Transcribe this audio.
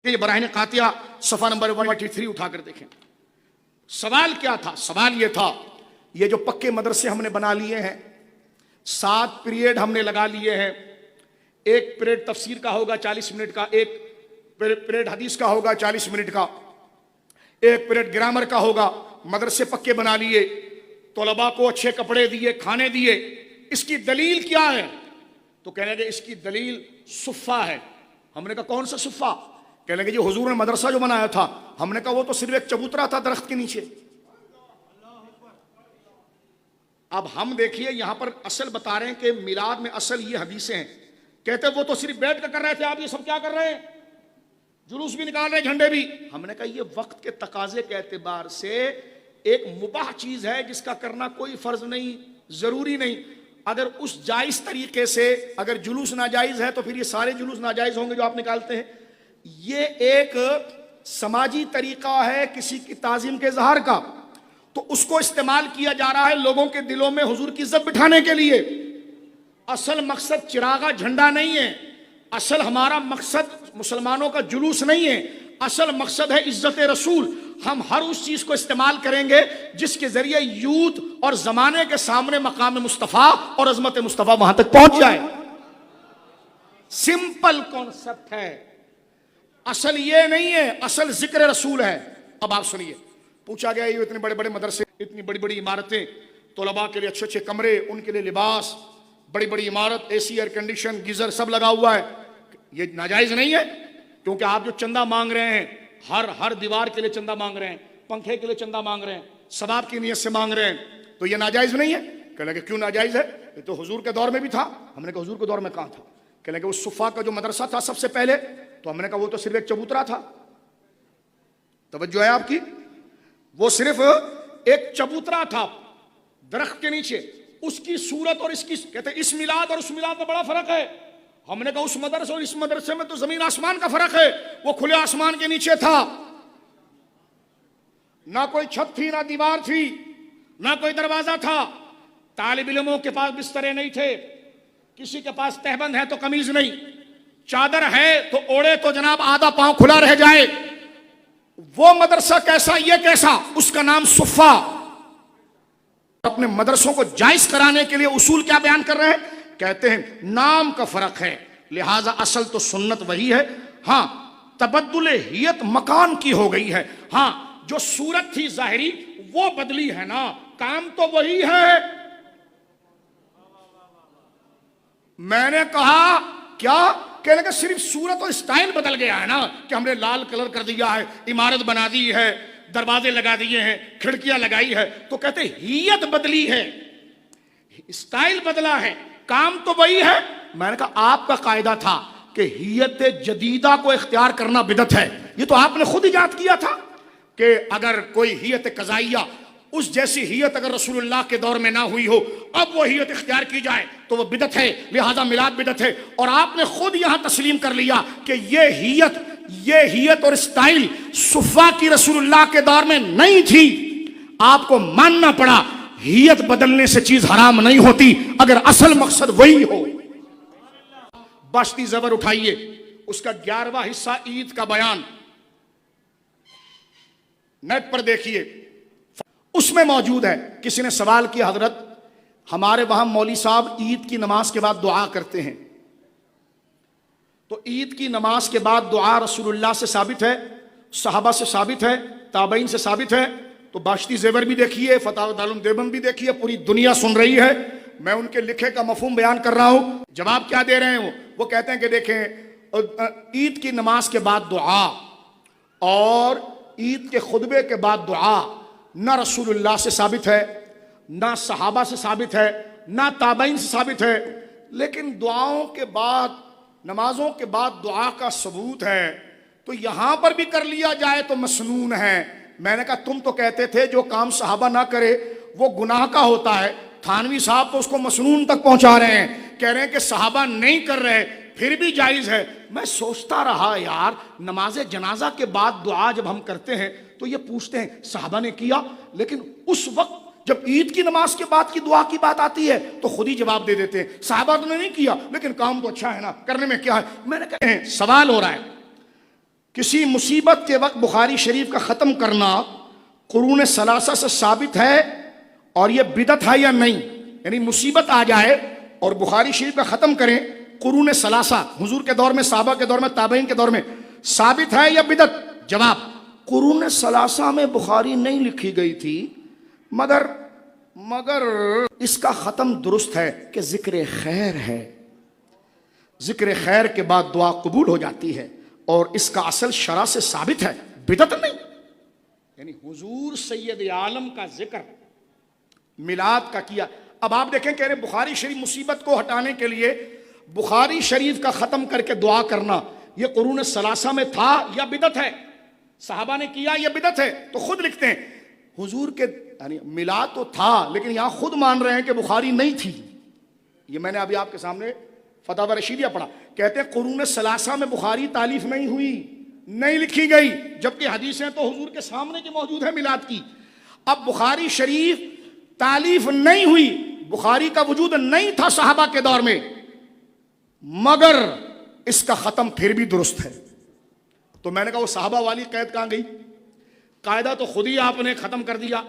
یہ براہین قاطعہ صفحہ نمبر 183 اٹھا کر دیکھیں. سوال کیا تھا؟ سوال یہ تھا یہ جو پکے مدرسے ہم نے بنا لیے ہیں، 7 پیریڈ ہم نے لگا لیے ہیں، ایک پیریڈ تفسیر کا ہوگا 40 منٹ کا، ایک پیریڈ حدیث کا ہوگا 40 منٹ کا، ایک پیریڈ گرامر کا ہوگا، مدرسے پکے بنا لیے، طلباء کو اچھے کپڑے دیے، کھانے دیے، اس کی دلیل کیا ہے؟ تو کہنے لگے اس کی دلیل صفہ ہے. ہم نے کہا کون سا صفہ؟ کہنے لگے جو حضور نے مدرسہ جو بنایا تھا. ہم نے کہا وہ تو صرف ایک چبوترا تھا درخت کے نیچے. اب ہم دیکھیے یہاں پر اصل بتا رہے ہیں کہ میلاد میں اصل یہ حدیثیں ہیں. کہتے ہیں وہ تو صرف بیٹھ کر رہے تھے، آپ یہ سب کیا کر رہے ہیں؟ جلوس بھی نکال رہے ہیں، جھنڈے بھی. ہم نے کہا یہ وقت کے تقاضے کے اعتبار سے ایک مباح چیز ہے جس کا کرنا کوئی فرض نہیں، ضروری نہیں. اگر اس جائز طریقے سے اگر جلوس ناجائز ہے تو پھر یہ سارے جلوس ناجائز ہوں گے جو آپ نکالتے ہیں. یہ ایک سماجی طریقہ ہے کسی کی تعظیم کے اظہار کا، تو اس کو استعمال کیا جا رہا ہے لوگوں کے دلوں میں حضور کی عزت بٹھانے کے لیے. اصل مقصد چراغا جھنڈا نہیں ہے، اصل ہمارا مقصد مسلمانوں کا جلوس نہیں ہے، اصل مقصد ہے عزت رسول. ہم ہر اس چیز کو استعمال کریں گے جس کے ذریعے یوتھ اور زمانے کے سامنے مقام مصطفیٰ اور عظمت مصطفیٰ وہاں تک پہنچ جائے. سمپل کانسیپٹ ہے، اصل یہ نہیں ہے، اصل ذکر رسول ہے. اب آپ سنیے، پوچھا گیا یہ اتنے بڑے بڑے مدرسے، اتنی بڑی بڑی عمارتیں، طلباء کے لیے اچھے اچھے کمرے، ان کے لیے لباس، بڑی بڑی عمارت، اے سی، ایئر کنڈیشن، گیزر سب لگا ہوا ہے، یہ ناجائز نہیں ہے؟ کیونکہ آپ جو چندہ مانگ رہے ہیں، ہر دیوار کے لیے چندہ مانگ رہے ہیں، پنکھے کے لیے چندہ مانگ رہے ہیں، ثواب کی نیت سے مانگ رہے ہیں، تو یہ ناجائز نہیں ہے؟ کہنے لگے کیوں ناجائز ہے؟ یہ تو حضور کے دور میں بھی تھا. ہم نے کہا حضور کے دور میں کہاں تھا؟ کہنے لگے اس صفا کا جو مدرسہ تھا سب سے پہلے، تو ہم نے کہا وہ تو صرف ایک چبوترا تھا. توجہ ہے آپ کی؟ وہ صرف ایک چبوترا تھا درخت کے نیچے. اس کی صورت اور اس کی، کہتے ہیں اس میلاد اور اس میلاد میں بڑا فرق ہے. ہم نے کہا اس مدرسے اور اس مدرسے میں تو زمین آسمان کا فرق ہے. وہ کھلے آسمان کے نیچے تھا، نہ کوئی چھت تھی، نہ دیوار تھی، نہ کوئی دروازہ تھا. طالب علموں کے پاس بسترے نہیں تھے، کسی کے پاس تہبند ہے تو قمیض نہیں، چادر ہے تو اوڑے تو جناب آدھا پاؤں کھلا رہ جائے. وہ مدرسہ کیسا، یہ کیسا؟ اس کا نام صفہ. اپنے مدرسوں کو جائز کرانے کے لیے اصول کیا بیان کر رہے ہیں؟ کہتے ہیں نام کا فرق ہے، لہٰذا اصل تو سنت وہی ہے. ہاں تبدل ہیت مکان کی ہو گئی ہے. ہاں جو صورت تھی ظاہری وہ بدلی ہے نا، کام تو وہی ہے. میں نے کہا کیا؟ کہنے کہ صرف صورت اور اسٹائل بدل گیا ہے نا، کہ ہم نے لال کلر کر دیا ہے، عمارت بنا دی ہے، دروازے لگا دیے ہیں، کھڑکیاں لگائی ہے. تو کہتے ہیت بدلی ہے، اسٹائل بدلا ہے، کام تو وہی ہے. میں نے کہا آپ کا قاعدہ تھا کہ ہیت جدیدہ کو اختیار کرنا بدعت ہے. یہ تو آپ نے خود ایجاد کیا تھا کہ اگر کوئی ہیت قضائیہ، اس جیسی ہیت اگر رسول اللہ کے دور میں نہ ہوئی ہو، اب وہ ہیت اختیار کی جائے تو وہ بدعت ہے، لہذا میلاد بدعت ہے. اور آپ نے خود یہاں تسلیم کر لیا کہ یہ ہیت اور اسٹائل صفا کی رسول اللہ کے دور میں نہیں تھی. آپ کو ماننا پڑا ہیت بدلنے سے چیز حرام نہیں ہوتی اگر اصل مقصد وہی ہو. باشتی زبر اٹھائیے، اس کا 11واں حصہ عید کا بیان نیٹ پر دیکھیے، اس میں موجود ہے. کسی نے سوال کیا حضرت ہمارے وہاں مولوی صاحب عید کی نماز کے بعد دعا کرتے ہیں، تو عید کی نماز کے بعد دعا رسول اللہ سے ثابت ہے، صحابہ سے ثابت ہے، تابعین سے ثابت ہے. تو باشتی زیور بھی دیکھیے، فتاوی دارالعلوم دیوبند بھی دیکھیے، پوری دنیا سن رہی ہے. میں ان کے لکھے کا مفہوم بیان کر رہا ہوں. جواب کیا دے رہے ہیں وہ کہتے ہیں کہ دیکھیں عید کی نماز کے بعد دعا اور عید کے خطبے کے بعد دعا نہ رسول اللہ سے ثابت ہے، نہ صحابہ سے ثابت ہے، نہ تابعین سے ثابت ہے. لیکن دعاؤں کے بعد، نمازوں کے بعد دعا کا ثبوت ہے، تو یہاں پر بھی کر لیا جائے تو مسنون ہے. میں نے کہا تم تو کہتے تھے جو کام صحابہ نہ کرے وہ گناہ کا ہوتا ہے. تھانوی صاحب تو اس کو مسنون تک پہنچا رہے ہیں، کہہ رہے ہیں کہ صحابہ نہیں کر رہے پھر بھی جائز ہے. میں سوچتا رہا یار، نماز جنازہ کے بعد دعا جب ہم کرتے ہیں تو یہ پوچھتے ہیں صحابہ نے کیا، لیکن اس وقت جب عید کی نماز کے بعد کی دعا کی بات آتی ہے تو خود ہی جواب دے دیتے ہیں صحابہ نے نہیں کیا لیکن کام تو اچھا ہے نا، کرنے میں کیا ہے. میں نے کہا سوال ہو رہا ہے کسی مصیبت کے وقت بخاری شریف کا ختم کرنا قرون ثلاثہ سے ثابت ہے اور یہ بدعت ہے یا نہیں؟ یعنی مصیبت آ جائے اور بخاری شریف کا ختم کریں قرون ثلاثہ، حضور کے دور میں، صحابہ کے دور میں، تابعین کے دور میں، ثابت ہے یا بدعت؟ جواب، قرون ثلاثہ میں بخاری نہیں لکھی گئی تھی، مگر اس کا ختم درست ہے کہ ذکر خیر ہے، ذکر خیر کے بعد دعا قبول ہو جاتی ہے اور اس کا اصل شرع سے ثابت ہے، بدعت نہیں۔ یعنی حضور سید عالم کا ذکر میلاد کا کیا۔ اب آپ دیکھیں کہہ رہے بخاری شریف مصیبت کو ہٹانے کے لیے بخاری شریف کا ختم کر کے دعا کرنا یہ قرون ثلاثہ میں تھا یا بدعت ہے؟ صحابہ نے کیا یا بدعت ہے؟ تو خود لکھتے ہیں حضور کے یعنی میلاد تو تھا، لیکن یہاں خود مان رہے ہیں کہ بخاری نہیں تھی۔ یہ میں نے ابھی آپ کے سامنے فتاوی رشیدیہ پڑھا، کہتے ہیں قرون ثلاثہ میں بخاری تالیف نہیں ہوئی، نہیں لکھی گئی، جبکہ حدیثیں تو حضور کے سامنے کی موجود ہے میلاد کی۔ اب بخاری شریف تالیف نہیں ہوئی، بخاری کا وجود نہیں تھا صحابہ کے دور میں، مگر اس کا ختم پھر بھی درست ہے۔ تو میں نے کہا وہ صحابہ والی قید کہاں گئی؟ قاعدہ تو خود ہی آپ نے ختم کر دیا۔